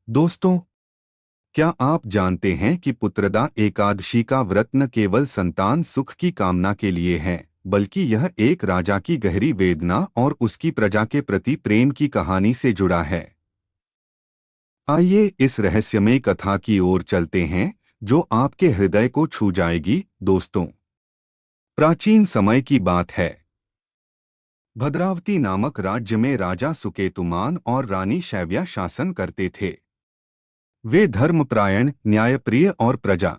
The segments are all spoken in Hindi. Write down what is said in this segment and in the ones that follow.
दोस्तों, क्या आप जानते हैं कि पुत्रदा एकादशी का व्रत न केवल संतान सुख की कामना के लिए है, बल्कि यह एक राजा की गहरी वेदना और उसकी प्रजा के प्रति प्रेम की कहानी से जुड़ा है। आइए इस रहस्यमय कथा की ओर चलते हैं, जो आपके हृदय को छू जाएगी। दोस्तों, प्राचीन समय की बात है। भद्रावती नामक राज्य में राजा सुकेतुमान और रानी शैव्या शासन करते थे। वे धर्मपरायण, न्यायप्रिय और प्रजा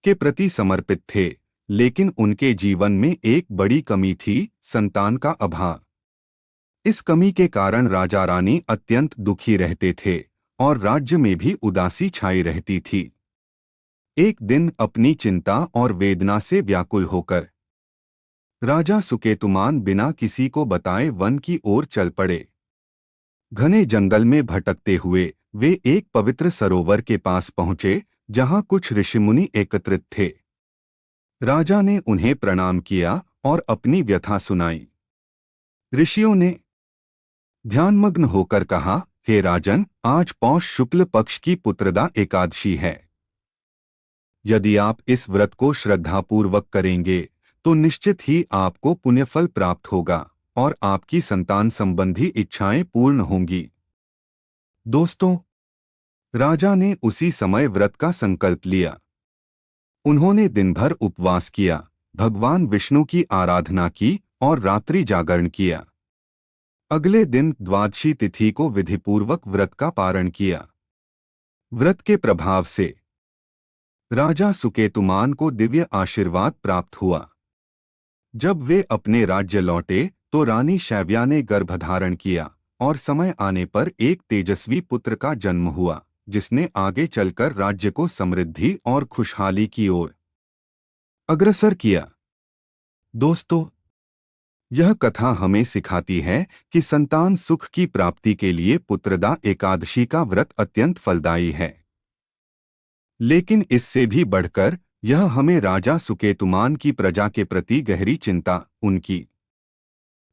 के प्रति समर्पित थे, लेकिन उनके जीवन में एक बड़ी कमी थी, संतान का अभाव। इस कमी के कारण राजा रानी अत्यंत दुखी रहते थे और राज्य में भी उदासी छाई रहती थी। एक दिन अपनी चिंता और वेदना से व्याकुल होकर राजा सुकेतुमान बिना किसी को बताए वन की ओर चल पड़े। घने जंगल में भटकते हुए वे एक पवित्र सरोवर के पास पहुंचे, जहां कुछ ऋषिमुनि एकत्रित थे। राजा ने उन्हें प्रणाम किया और अपनी व्यथा सुनाई। ऋषियों ने ध्यानमग्न होकर कहा, हे राजन, आज पौष शुक्ल पक्ष की पुत्रदा एकादशी है। यदि आप इस व्रत को श्रद्धापूर्वक करेंगे तो निश्चित ही आपको पुण्यफल प्राप्त होगा और आपकी संतान संबंधी इच्छाएं पूर्ण होंगी। दोस्तों, राजा ने उसी समय व्रत का संकल्प लिया। उन्होंने दिन भर उपवास किया, भगवान विष्णु की आराधना की और रात्रि जागरण किया। अगले दिन द्वादशी तिथि को विधिपूर्वक व्रत का पारण किया। व्रत के प्रभाव से राजा सुकेतुमान को दिव्य आशीर्वाद प्राप्त हुआ। जब वे अपने राज्य लौटे तो रानी शैव्या ने गर्भधारण किया और समय आने पर एक तेजस्वी पुत्र का जन्म हुआ, जिसने आगे चलकर राज्य को समृद्धि और खुशहाली की ओर अग्रसर किया। दोस्तों, यह कथा हमें सिखाती है कि संतान सुख की प्राप्ति के लिए पुत्रदा एकादशी का व्रत अत्यंत फलदायी है। लेकिन इससे भी बढ़कर यह हमें राजा सुकेतुमान की प्रजा के प्रति गहरी चिंता, उनकी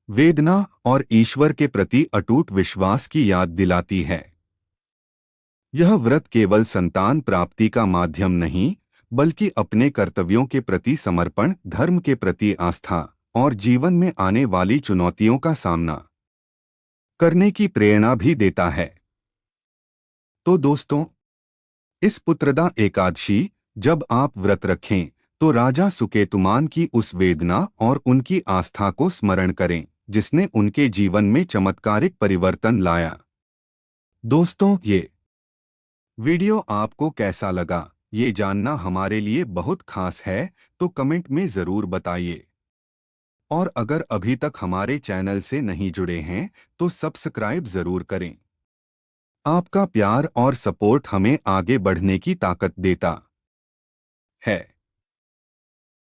वेदना और ईश्वर के प्रति अटूट विश्वास की याद दिलाती है। यह व्रत केवल संतान प्राप्ति का माध्यम नहीं, बल्कि अपने कर्तव्यों के प्रति समर्पण, धर्म के प्रति आस्था और जीवन में आने वाली चुनौतियों का सामना करने की प्रेरणा भी देता है। तो दोस्तों, इस पुत्रदा एकादशी जब आप व्रत रखें तो राजा सुकेतुमान की उस वेदना और उनकी आस्था को स्मरण करें, जिसने उनके जीवन में चमत्कारिक परिवर्तन लाया। दोस्तों, ये वीडियो आपको कैसा लगा, ये जानना हमारे लिए बहुत खास है, तो कमेंट में ज़रूर बताइए। और अगर अभी तक हमारे चैनल से नहीं जुड़े हैं तो सब्सक्राइब ज़रूर करें। आपका प्यार और सपोर्ट हमें आगे बढ़ने की ताकत देता है।